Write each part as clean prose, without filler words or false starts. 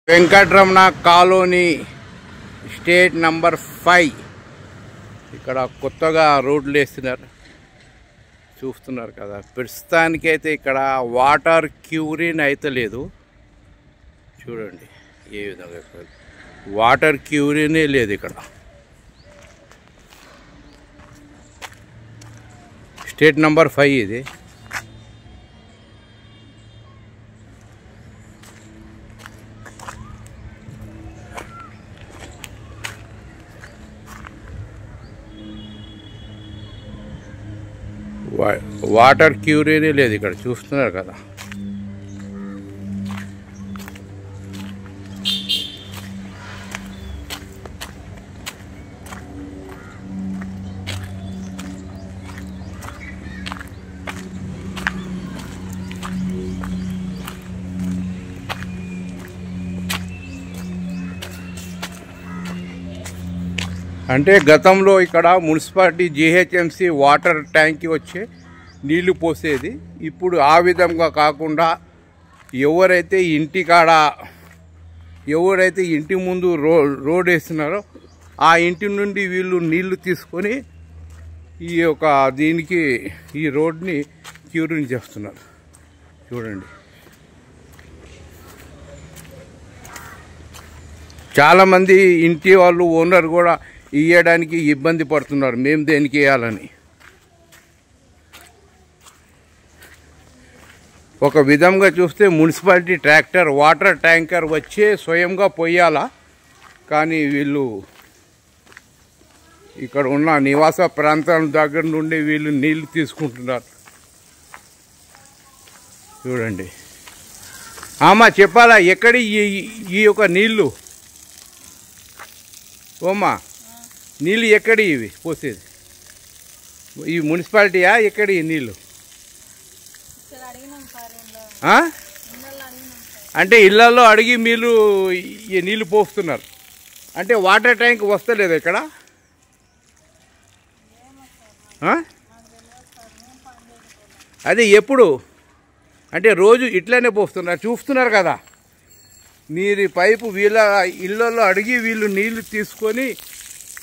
Venkataramana colony state number 5 ఇక్కడ కొత్తగా రోడ్లు వేస్తున్నారు చూస్తున్నారు కదా. ప్రస్తుతానికైతే ఇక్కడ వాటర్ క్యూరిన్ అయితే లేదు. చూడండి ఏ విధంగా వాటర్ క్యూరినే లేదు ఇక్కడ. స్టేట్ నంబర్ 5 ఇది. వాటర్ క్యూరీనే లేదు ఇక్కడ చూస్తున్నారు కదా. అంటే గతంలో ఇక్కడ మున్సిపాలిటీ జీహెచ్ఎంసీ వాటర్ ట్యాంక్కి వచ్చి నీళ్లు పోసేది. ఇప్పుడు ఆ విధంగా కాకుండా ఎవరైతే ఇంటి ముందు రోడ్ వేస్తున్నారో ఆ ఇంటి నుండి వీళ్ళు నీళ్లు తీసుకొని ఈ రోడ్ని క్యూరింగ్ చేస్తున్నారు. చూడండి చాలామంది ఇంటి వాళ్ళు ఓనర్ కూడా ఇవ్వడానికి ఇబ్బంది పడుతున్నారు, మేము దేనికి వేయాలని. ఒక విధంగా చూస్తే మున్సిపాలిటీ ట్రాక్టర్ వాటర్ ట్యాంకర్ వచ్చే స్వయంగా పోయాలా, కానీ వీళ్ళు ఇక్కడ ఉన్న నివాస ప్రాంతాల దగ్గర నుండి వీళ్ళు నీళ్లు తీసుకుంటున్నారు. చూడండి అమ్మా చెప్పాలా ఎక్కడి ఈ యొక్క నీళ్ళు? ఓమ్మా నీళ్ళు ఎక్కడి ఇవి పోసేది? ఈ మున్సిపాలిటీయా ఎక్కడి నీళ్ళు? అంటే ఇళ్లలో అడిగి మీరు ఈ నీళ్ళు పోస్తున్నారు అంటే వాటర్ ట్యాంక్ వస్తలేదు ఇక్కడ? అదే ఎప్పుడు అంటే రోజు ఇట్లనే పోస్తున్నారు చూస్తున్నారు కదా. నీరు పైపు వీళ్ళ ఇళ్లలో అడిగి వీళ్ళు నీళ్లు తీసుకొని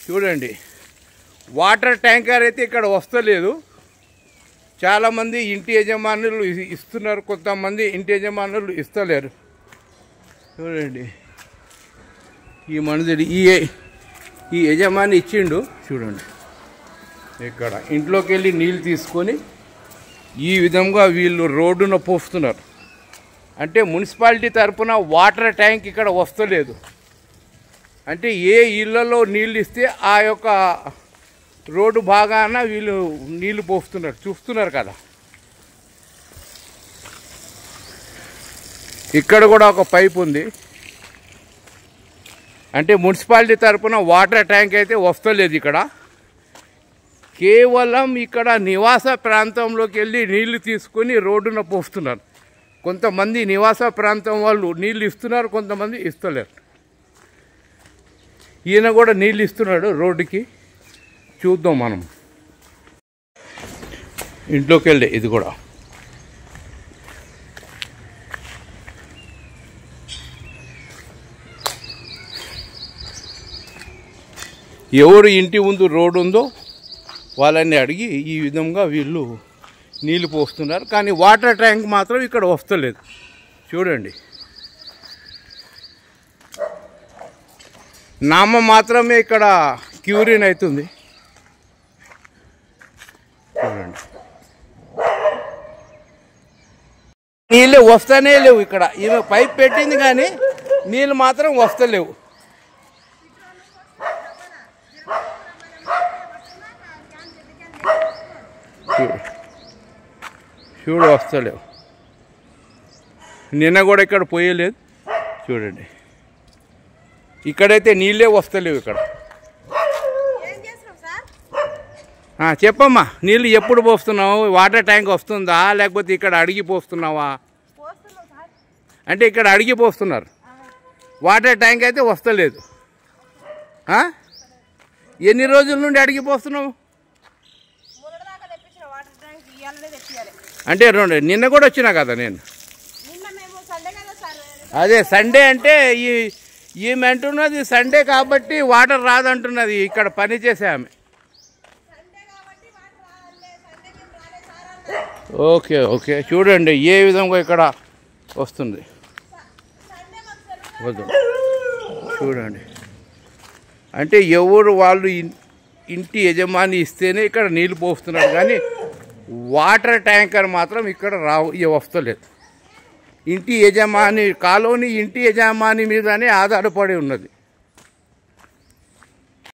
చూడండి. వాటర్ ట్యాంకర్ అయితే ఇక్కడ వస్తలేదు. చాలామంది ఇంటి యజమానులు ఇస్తున్నారు, కొంతమంది ఇంటి యజమానులు ఇస్తలేరు. చూడండి ఈ మనుషుడు ఈ యజమాని ఇచ్చిండు. చూడండి ఇక్కడ ఇంట్లోకి వెళ్ళి నీళ్ళు తీసుకొని ఈ విధంగా వీళ్ళు రోడ్డున పోస్తున్నారు. అంటే మున్సిపాలిటీ తరఫున వాటర్ ట్యాంక్ ఇక్కడ వస్తలేదు. అంటే ఏ ఇళ్లలో నీళ్ళు ఇస్తే ఆ యొక్క రోడ్డు భాగాన వీళ్ళు నీళ్లు పోస్తున్నారు చూస్తున్నారు కదా. ఇక్కడ కూడా ఒక పైప్ ఉంది. అంటే మున్సిపాలిటీ తరఫున వాటర్ ట్యాంక్ అయితే వస్తలేదు ఇక్కడ. కేవలం ఇక్కడ నివాస ప్రాంతంలోకి వెళ్ళి నీళ్లు తీసుకొని రోడ్డున పోస్తున్నారు. కొంతమంది నివాస ప్రాంతం వాళ్ళు నీళ్ళు ఇస్తున్నారు, కొంతమంది ఇస్తలేరు. ఈయన కూడా నీళ్ళు ఇస్తున్నాడు రోడ్డుకి. చూద్దాం మనం ఇంట్లోకి వెళ్ళి. ఇది కూడా ఎవరు ఇంటి ముందు రోడ్డు ఉందో వాళ్ళని అడిగి ఈ విధంగా వీళ్ళు నీళ్ళు పోస్తున్నారు. కానీ వాటర్ ట్యాంక్ మాత్రం ఇక్కడ వస్తలేదు. చూడండి నామ మాత్రమే ఇక్కడ క్యూరిన్ అవుతుంది. చూడండి నీళ్ళు వస్తూనే లేవు ఇక్కడ. ఈమె పైప్ పెట్టింది కానీ నీళ్ళు మాత్రం వస్తలేవు. చూడు వస్తలేవు. నిన్న కూడా ఇక్కడ పోయలేదు. చూడండి ఇక్కడైతే నీళ్ళే వస్తలేవు ఇక్కడ. చెప్పమ్మా నీళ్ళు ఎప్పుడు పోస్తున్నావు? వాటర్ ట్యాంక్ వస్తుందా లేకపోతే ఇక్కడ అడిగి పోస్తున్నావా? అంటే ఇక్కడ అడిగి పోస్తున్నారు, వాటర్ ట్యాంక్ అయితే వస్తలేదు. ఎన్ని రోజుల నుండి అడిగి పోస్తున్నావు? అంటే నిన్న కూడా వచ్చినా కదా నేను. అదే సండే అంటే ఈమె అంటున్నది సండే కాబట్టి వాటర్ రాదంటున్నది ఇక్కడ పని చేసే ఆమె. ఓకే ఓకే చూడండి ఏ విధంగా ఇక్కడ వస్తుంది చూడండి. అంటే ఎవరు వాళ్ళు ఇంటి యజమాని ఇస్తేనే ఇక్కడ నీళ్ళు పోస్తున్నారు, కానీ వాటర్ ట్యాంకర్ మాత్రం ఇక్కడ వస్తలేదు. ఇంటి యజమాని కాలనీ ఇంటి యజమాని మీదనే ఆధారపడి ఉన్నది.